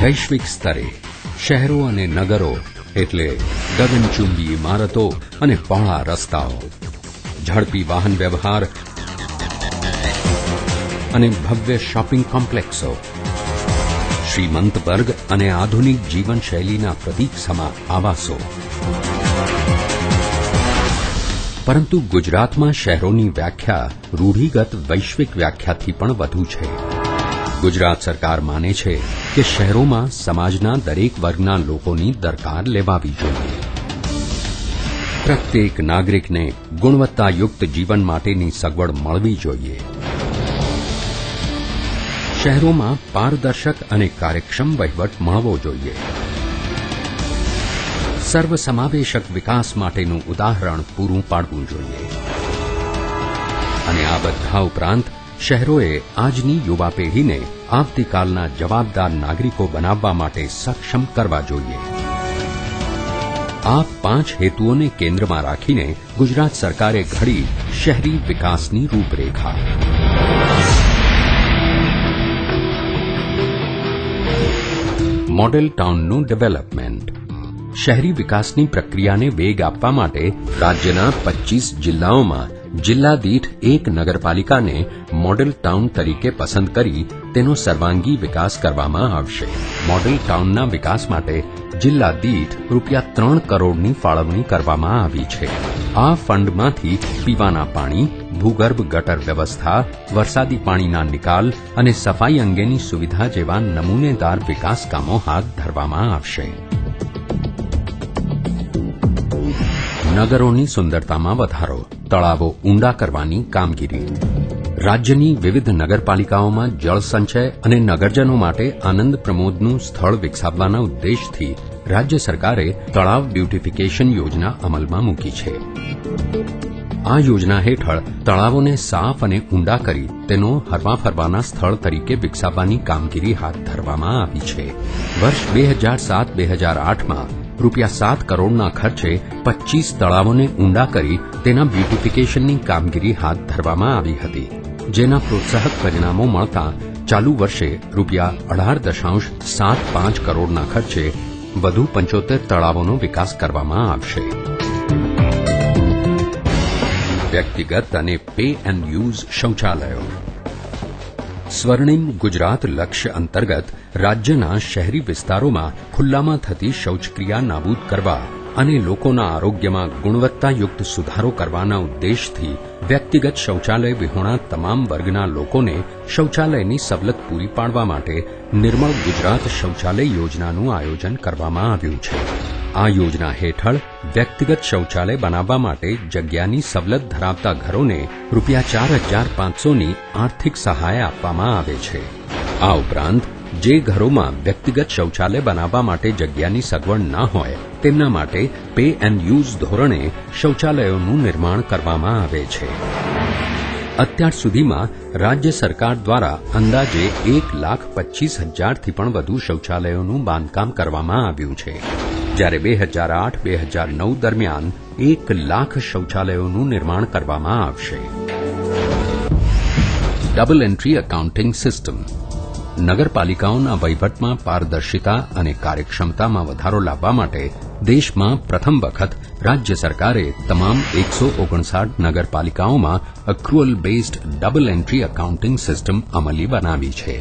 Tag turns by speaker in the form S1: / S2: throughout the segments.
S1: વૈશ્વિક સ્તરે શહેરો અને નગરો એટલે ગગનચુંબી ઇમારતો અને પહોળા રસ્તાઓ, ઝડપી વાહન વ્યવહાર અને ભવ્ય શોપિંગ કોમ્પ્લેક્સો, શ્રીમંત વર્ગ અને આધુનિક જીવનશૈલીના પ્રતીક સમા આવાસો. પરંતુ ગુજરાતમાં શહેરોની વ્યાખ્યા રૂઢિગત વૈશ્વિક વ્યાખ્યાથી પણ વધુ છે. ગુજરાત સરકાર માને છે કે શહેરોમાં સમાજના દરેક વર્ગના લોકોની દરકાર લેવાવી જોઈએ. પ્રત્યેક નાગરિકને ગુણવત્તાયુક્ત જીવન માટેની સગવડ મળવી જોઈએ. શહેરોમાં પારદર્શક અને કાર્યક્ષમ વહીવટ મળવો જોઈએ. સર્વસમાવેશક વિકાસ માટેનું ઉદાહરણ પૂરું પાડવું જોઈએ. અને આ બધા ઉપરાંત શહેરોએ આજની યુવા પેઢીને આવતીકાલના જવાબદાર નાગરિકો બનાવવા માટે સક્ષમ કરવા જોઈએ. આ 5 હેતુઓને કેન્દ્રમાં રાખીને ગુજરાત સરકારે ઘડી શહેરી વિકાસની રૂપરેખા. મોડેલ ટાઉનનું ડેવલપમેન્ટ. શહેરી વિકાસની પ્રક્રિયાને વેગ આપવા માટે રાજ્યના 25 જિલ્લાઓમાં જિલ્લા દીઠ એક નગરપાલિકાને મોડેલ ટાઉન તરીકે પસંદ કરી તેનો સર્વાંગી વિકાસ કરવામાં આવશે. મોડેલ ટાઉનના વિકાસ માટે જિલ્લા દીઠ ₹3 કરોડની ફાળવણી કરવામાં આવી છે. આ ફંડમાંથી પીવાના પાણી, ભૂગર્ભ ગટર વ્યવસ્થા, વરસાદી પાણીના નિકાલ અને સફાઈ અંગેની સુવિધા જેવા નમૂનેદાર વિકાસ કામો હાથ ધરવામાં આવશે. નગરોની સુંદરતામાં વધારો, તળાવો ઊંડા કરવાની કામગીરી. રાજ્યની વિવિધ નગરપાલિકાઓમાં જળ સંચય અને નગરજનો માટે આનંદ પ્રમોદનું સ્થળ વિકસાવવાના ઉદ્દેશથી રાજ્ય સરકારે તળાવ બ્યુટિફિકેશન યોજના અમલમાં મૂકી છે. આ યોજના હેઠળ તળાવોને સાફ અને ઊંડા કરી તેનો હરવા ફરવાના સ્થળ તરીકે વિકસાવવાની કામગીરી હાથ ધરવામાં આવી છે. વર્ષ 2007-2008માં ₹7 કરોડના ખર્ચે 25 તળાવોને ઊંડા કરી તેના બ્યુટિફિકેશનની કામગીરી હાથ ધરવામાં આવી હતી. જેના પ્રોત્સાહક પરિણામો મળતા ચાલુ વર્ષે ₹18.75 કરોડના ખર્ચે વધુ 75 તળાવોનો વિકાસ કરવામાં આવશે. વ્યક્તિગત અને પે એન્ડ યુઝ શૌચાલયો. સ્વર્ણિમ ગુજરાત લક્ષ્ય અંતર્ગત રાજ્યના શહેરી વિસ્તારોમાં ખુલ્લામાં થતી શૌચક્રિયા નાબૂદ કરવા અને લોકોના આરોગ્યમાં ગુણવત્તાયુક્ત સુધારો કરવાના ઉદ્દેશથી વ્યક્તિગત શૌચાલય વિહોણા તમામ વર્ગના લોકોને શૌચાલયની સવલત પૂરી પાડવા માટે નિર્મળ ગુજરાત શૌચાલય યોજનાનું આયોજન કરવામાં આવ્યું છે. આ યોજના હેઠળ વ્યક્તિગત શૌચાલય બનાવવા માટે જગ્યાની સવલત ધરાવતા ઘરોને ₹4,500ની આર્થિક સહાય આપવામાં આવે છે. આ ઉપરાંત જે ઘરોમાં વ્યક્તિગત શૌચાલય બનાવવા માટે જગ્યાની સગવડ ના હોય તેમના માટે પે એન્ડ યુઝ ધોરણે શૌચાલયોનું નિર્માણ કરવામાં આવે છે. અત્યાર સુધીમાં રાજ્ય સરકાર દ્વારા અંદાજે 1,25,000થી પણ વધુ શૌચાલયોનું બાંધકામ કરવામાં આવ્યું છે. જ્યારે 2008-2009 દરમિયાન 1 લાખ શૌચાલયોનું નિર્માણ કરવામાં આવશે. Double entry accounting system. નગરપાલિકાઓના વહીવટમાં પારદર્શિતા અને કાર્યક્ષમતામાં વધારો લાવવા માટે દેશમાં પ્રથમ વખત રાજ્ય સરકારે તમામ 159 નગરપાલિકાઓમાં accrual based double entry accounting system અમલી બનાવી છે.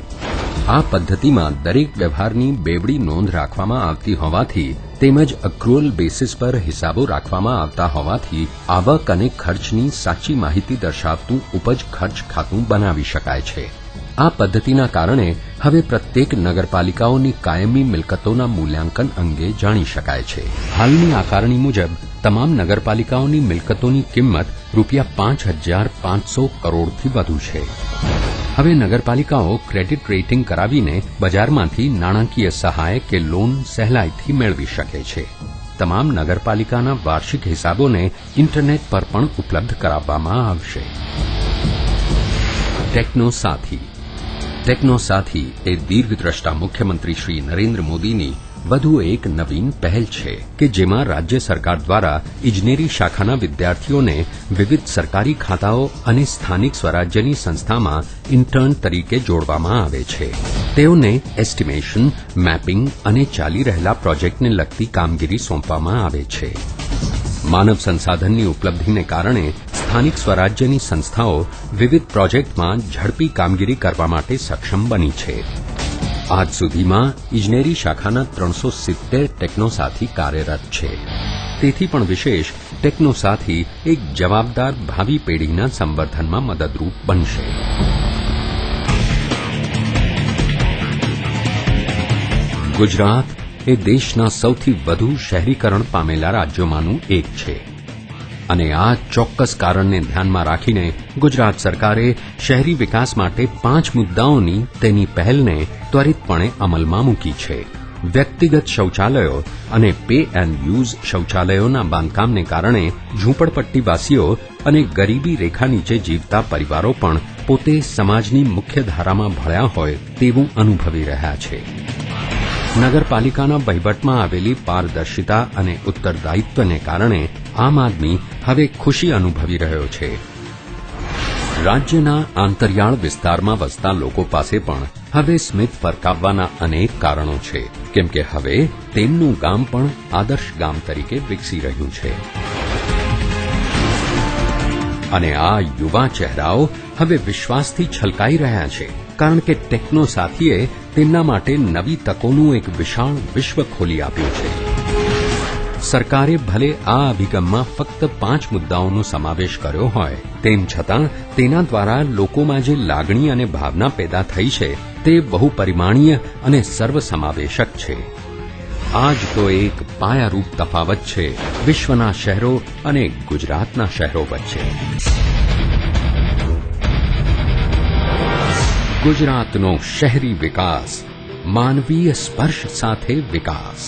S1: આ પદ્ધતિમાં દરેક વ્યવહારની બેવડી નોંધ રાખવામાં આવતી હોવાથી તેમજ અક્રુઅલ બેસિસ પર હિસાબો રાખવામાં આવતા હોવાથી આવક અને ખર્ચની સાચી માહિતી દર્શાવતું ઉપજ ખર્ચ ખાતું બનાવી શકાય છે. આ પદ્ધતિના કારણે હવે પ્રત્યેક નગરપાલિકાઓની કાયમી મિલકતોના મૂલ્યાંકન અંગે જાણી શકાય છે. હાલની આકારણી મુજબ તમામ નગરપાલિકાઓની મિલકતોની કિંમત ₹5,500 કરોડથી વધુ છે. હવે નગરપાલિકાઓ ક્રેડિટ રેટિંગ કરાવીને બજારમાંથી નાણાકીય સહાય કે લોન સહેલાઈથી મેળવી શકે છે. તમામ નગરપાલિકાના વાર્ષિક હિસાબોને ઇન્ટરનેટ પર પણ ઉપલબ્ધ કરાવવામાં આવશે. ટેકનો સાથી. ટેકનો સાથી એ દીર્ઘદ્રષ્ટા મુખ્યમંત્રી શ્રી નરેન્દ્ર મોદીની વધુ એક નવીન પહેલ છે કે જેમાં રાજ્ય સરકાર દ્વારા ઇજનેરી શાખાના વિદ્યાર્થીઓને વિવિધ સરકારી ખાતાઓ અને સ્થાનિક સ્વરાજ્યની સંસ્થામાં ઇન્ટર્ન તરીકે જોડવામાં આવે છે. તેઓને એસ્ટિમેશન, મેપિંગ અને ચાલી રહેલા પ્રોજેક્ટને લગતી કામગીરી સોંપવામાં આવે છે. માનવ સંસાધનની ઉપલબ્ધિને કારણે સ્થાનિક સ્વરાજ્યની સંસ્થાઓ વિવિધ પ્રોજેક્ટમાં ઝડપી કામગીરી કરવા માટે સક્ષમ બની છે. આજ સુધીમાં ઇજનેરી શાખાના 370 ટેકનોસાથી કાર્યરત છે. તેથી પણ વિશેષ, ટેકનોસાથી એક જવાબદાર ભાવિ પેઢીના સંવર્ધનમાં મદદરૂપ બનશે. ગુજરાત એ દેશના સૌથી વધુ શહેરીકરણ પામેલા રાજ્યોમાંનું એક છે અને આ ચોક્કસ કારણને ધ્યાનમાં રાખીને ગુજરાત સરકારે શહેરી વિકાસ માટે 5 મુદ્દાઓની તેની પહેલને ત્વરિતપણે અમલમાં મૂકી છે. વ્યક્તિગત શૌચાલયો અને પે એન્ડ યુઝ શૌચાલયોના બાંધકામને કારણે ઝૂંપડપટ્ટીવાસીઓ અને ગરીબી રેખા નીચે જીવતા પરિવારો પણ પોતે સમાજની મુખ્ય ધારામાં ભળ્યા હોય તેવું અનુભવી રહ્યા છે. નગરપાલિકાના વહીવટમાં આવેલી પારદર્શિતા અને ઉત્તરદાયિત્વને કારણે આમ આદમી હવે ખુશી અનુભવી રહ્યો છે. રાજ્યના આંતરિયાળ વિસ્તારમાં વસતા લોકો પાસે પણ હવે સ્મિત ફરકાવવાના અનેક કારણો છે, કેમ કે હવે તેમનું ગામ પણ આદર્શ ગામ તરીકે વિકસી રહ્યું છે. અને આ યુવા ચહેરાઓ હવે વિશ્વાસથી છલકાઈ રહ્યા છે, કારણ કે ટેકનોસાથીએ તેમના માટે નવી તકોનું એક વિશાળ વિશ્વ ખોલી આપ્યું છે. સરકારે ભલે આ અભિગમમાં ફક્ત 5 મુદ્દાઓનો સમાવેશ કર્યો હોય, તેમ છતાં તેના દ્વારા લોકોમાં જે લાગણી અને ભાવના પેદા થઈ છે તે બહુપરિમાણીય અને સર્વસમાવેશક છે. આ જ તો એક પાયારૂપ તફાવત છે વિશ્વના શહેરો અને ગુજરાતના શહેરો વચ્ચે. ગુજરાતનો શહેરી વિકાસ, માનવીય સ્પર્શ સાથે વિકાસ.